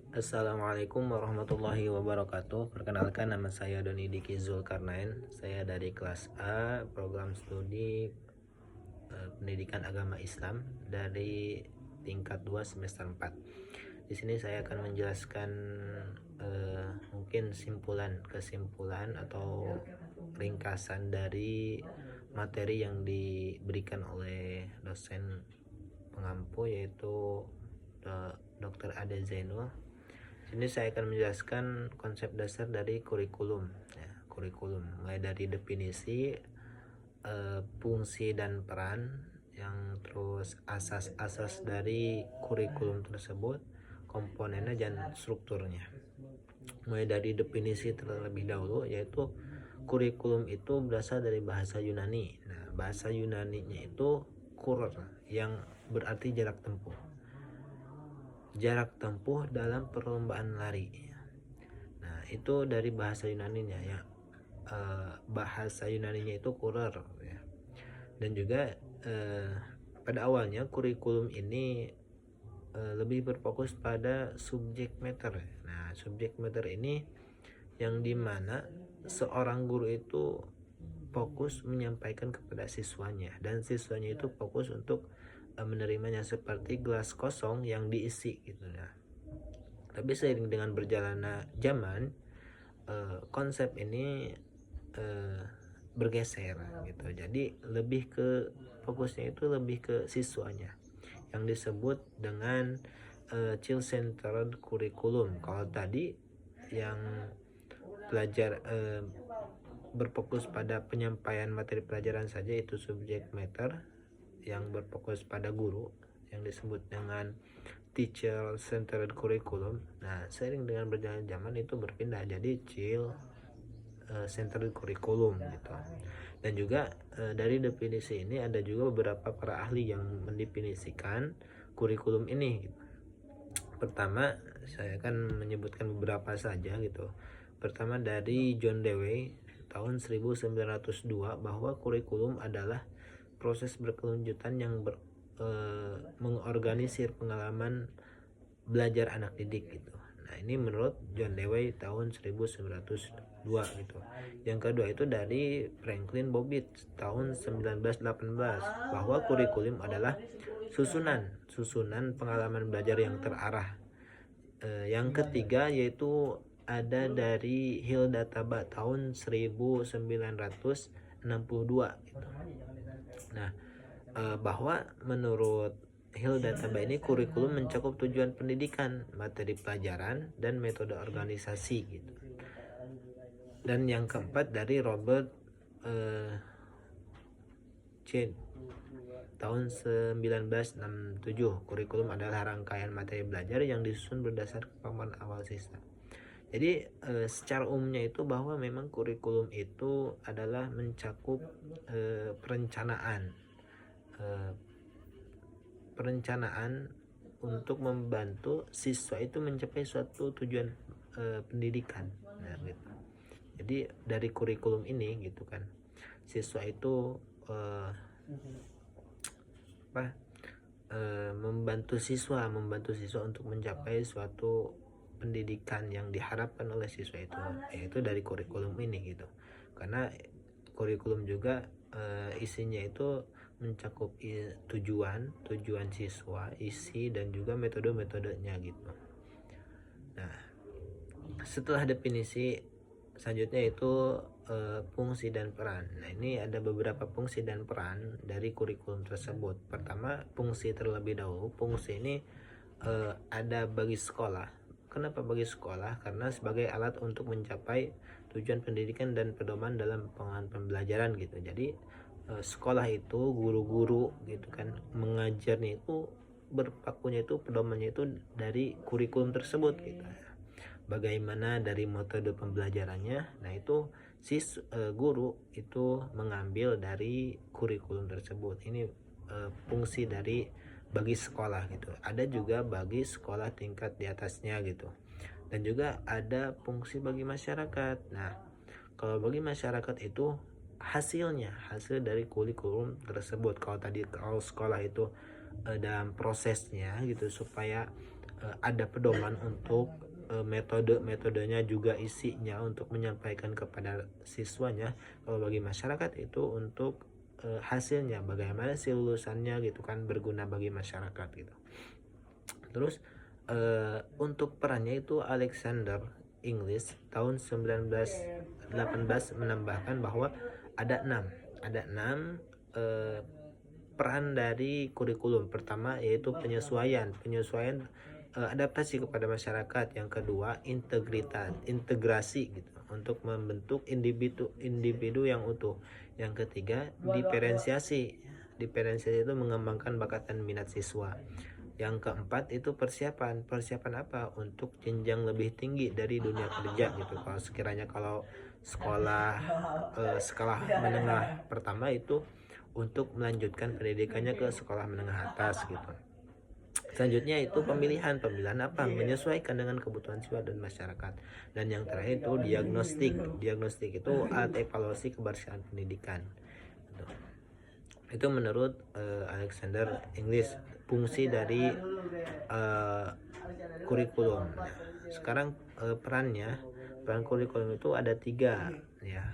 Assalamualaikum warahmatullahi wabarakatuh. Perkenalkan, nama saya Doni Diki Zulkarnain. Saya dari kelas A, program studi Pendidikan Agama Islam dari tingkat 2 semester 4. Di sini saya akan menjelaskan mungkin kesimpulan atau ringkasan dari materi yang diberikan oleh dosen pengampu, yaitu Dr. Ade Zainul. Sini saya akan menjelaskan konsep dasar dari kurikulum. Ya, kurikulum mulai dari definisi, fungsi dan peran, yang terus asas-asas dari kurikulum tersebut, komponennya dan strukturnya. Mulai dari definisi terlebih dahulu, yaitu kurikulum itu berasal dari bahasa Yunani. Nah, bahasa Yunaninya itu kur, yang berarti jarak tempuh dalam perlombaan lari. Nah, itu dari bahasa Yunaninya ya. Bahasa Yunaninya itu kurer ya. Dan juga pada awalnya kurikulum ini lebih berfokus pada subjek matter. Nah, subjek matter ini yang dimana seorang guru itu fokus menyampaikan kepada siswanya, dan siswanya itu fokus untuk menerimanya seperti gelas kosong yang diisi gitu ya. Tapi seiring dengan berjalannya zaman, konsep ini bergeser gitu. Jadi fokusnya itu lebih ke siswanya, yang disebut dengan child centered curriculum. Kalau tadi yang pelajar berfokus pada penyampaian materi pelajaran saja, itu subject matter, yang berfokus pada guru, yang disebut dengan teacher centered curriculum. Nah, seiring dengan berjalan zaman itu berpindah jadi child centered curriculum gitu. Dan juga dari definisi ini ada juga beberapa para ahli yang mendefinisikan kurikulum ini gitu. Pertama, saya akan menyebutkan beberapa saja gitu. Pertama, dari John Dewey tahun 1902, bahwa kurikulum adalah proses berkelanjutan yang mengorganisir pengalaman belajar anak didik gitu. Nah, ini menurut John Dewey tahun 1902 gitu. Yang kedua itu dari Franklin Bobbitt tahun 1918, bahwa kurikulum adalah susunan pengalaman belajar yang terarah. Yang ketiga yaitu ada dari Hilda Taba tahun 1962 gitu. Nah, bahwa menurut Hilda Taba ini kurikulum mencakup tujuan pendidikan, materi pelajaran, dan metode organisasi gitu. Dan yang keempat dari Robert Chen tahun 1967, kurikulum adalah rangkaian materi belajar yang disusun berdasar pemahaman awal siswa. Jadi secara umumnya itu bahwa memang kurikulum itu adalah mencakup perencanaan untuk membantu siswa itu mencapai suatu tujuan pendidikan. Nah, gitu. Jadi dari kurikulum ini gitu kan, siswa itu membantu siswa untuk mencapai suatu pendidikan yang diharapkan oleh siswa itu, yaitu dari kurikulum ini gitu. Karena kurikulum juga isinya itu mencakup tujuan siswa, isi, dan juga metode-metodenya gitu. Nah, setelah definisi selanjutnya itu fungsi dan peran. Nah, ini ada beberapa fungsi dan peran dari kurikulum tersebut. Pertama, fungsi terlebih dahulu. Fungsi ini ada bagi sekolah. Kenapa bagi sekolah? Karena sebagai alat untuk mencapai tujuan pendidikan dan pedoman dalam pembelajaran gitu. Jadi sekolah itu, guru-guru gitu kan, mengajarnya itu berpakunya itu, pedomannya itu dari kurikulum tersebut gitu. Bagaimana dari metode pembelajarannya, nah itu guru itu mengambil dari kurikulum tersebut. Ini fungsi dari bagi sekolah gitu. Ada juga bagi sekolah tingkat di atasnya gitu. Dan juga ada fungsi bagi masyarakat. Nah, kalau bagi masyarakat itu hasil dari kurikulum tersebut. Kalau tadi kalau sekolah itu dalam prosesnya gitu, supaya ada pedoman untuk metodenya juga isinya untuk menyampaikan kepada siswanya. Kalau bagi masyarakat itu untuk hasilnya, bagaimana sih lulusannya gitu kan, berguna bagi masyarakat gitu. Terus untuk perannya itu Alexander English tahun 1918 menambahkan bahwa ada enam peran dari kurikulum. Pertama yaitu penyesuaian adaptasi kepada masyarakat. Yang kedua integrasi gitu untuk membentuk individu yang utuh. Yang ketiga diferensiasi itu mengembangkan bakat dan minat siswa. Yang keempat itu persiapan apa untuk jenjang lebih tinggi dari dunia kerja gitu. Kalau sekiranya sekolah sekolah menengah pertama itu untuk melanjutkan pendidikannya ke sekolah menengah atas gitu. Selanjutnya itu pemilihan apa, menyesuaikan dengan kebutuhan siswa dan masyarakat. Dan yang terakhir itu diagnostik itu alat evaluasi keberhasilan pendidikan gitu. Itu menurut Alexander English fungsi dari kurikulum. Nah, sekarang peran kurikulum itu ada 3 ya.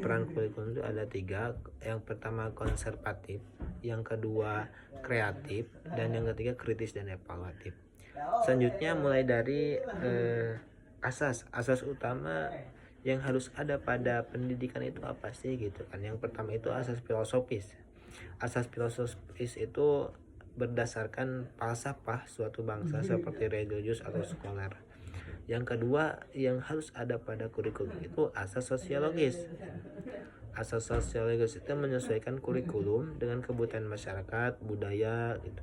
Peran kurikulum itu ada 3. Yang pertama konservatif, yang kedua kreatif, dan yang ketiga kritis dan evaluatif. Selanjutnya mulai dari asas utama yang harus ada pada pendidikan itu apa sih gitu kan. Yang pertama itu asas filosofis itu berdasarkan falsafah suatu bangsa seperti religius atau sekuler. Yang kedua yang harus ada pada kurikulum itu asas sosiologis itu menyesuaikan kurikulum dengan kebutuhan masyarakat, budaya gitu.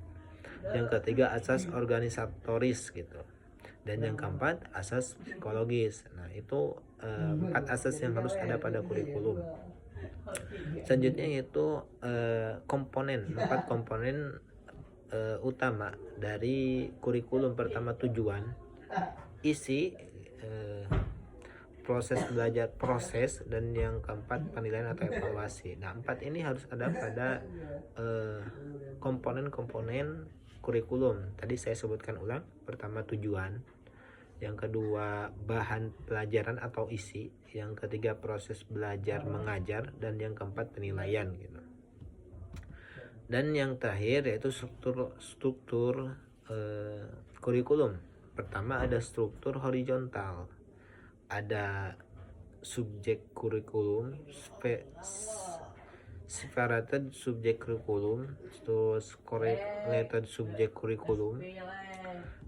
Yang ketiga asas organisatoris gitu. Dan yang keempat asas psikologis. Nah itu 4 asas yang harus ada pada kurikulum. Selanjutnya yaitu 4 komponen utama dari kurikulum. Pertama tujuan, isi, proses, dan yang keempat penilaian atau evaluasi. Nah 4 ini harus ada pada komponen-komponen kurikulum. Tadi saya sebutkan ulang. Pertama tujuan, yang kedua bahan pelajaran atau isi, yang ketiga proses belajar mengajar, dan yang keempat penilaian gitu. Dan yang terakhir yaitu struktur kurikulum. Pertama ada struktur horizontal, ada subjek kurikulum, separated subjek kurikulum, terus correlated subjek kurikulum,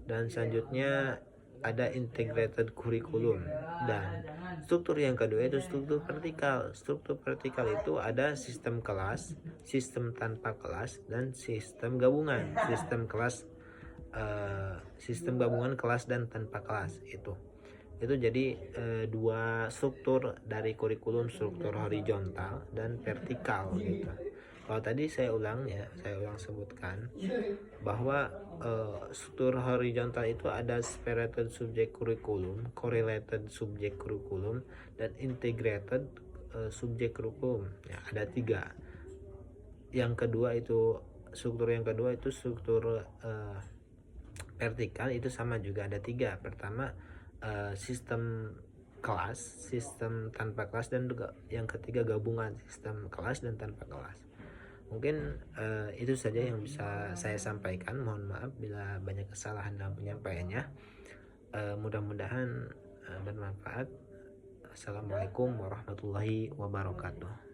dan selanjutnya ada integrated kurikulum. Dan struktur yang kedua itu struktur vertikal. Struktur vertikal itu ada sistem kelas, sistem tanpa kelas, dan sistem gabungan. Sistem gabungan kelas dan tanpa kelas itu jadi 2 struktur dari kurikulum, struktur horizontal dan vertikal gitu. Kalau tadi saya ulang sebutkan bahwa struktur horizontal itu ada separated subject curriculum, correlated subject curriculum, dan integrated subject curriculum. Ya, ada 3. Struktur yang kedua itu struktur vertikal, itu sama juga ada 3. Pertama sistem kelas, sistem tanpa kelas, dan juga yang ketiga gabungan sistem kelas dan tanpa kelas. Mungkin itu saja yang bisa saya sampaikan. Mohon maaf bila banyak kesalahan dalam penyampaiannya. Mudah-mudahan bermanfaat. Assalamualaikum warahmatullahi wabarakatuh.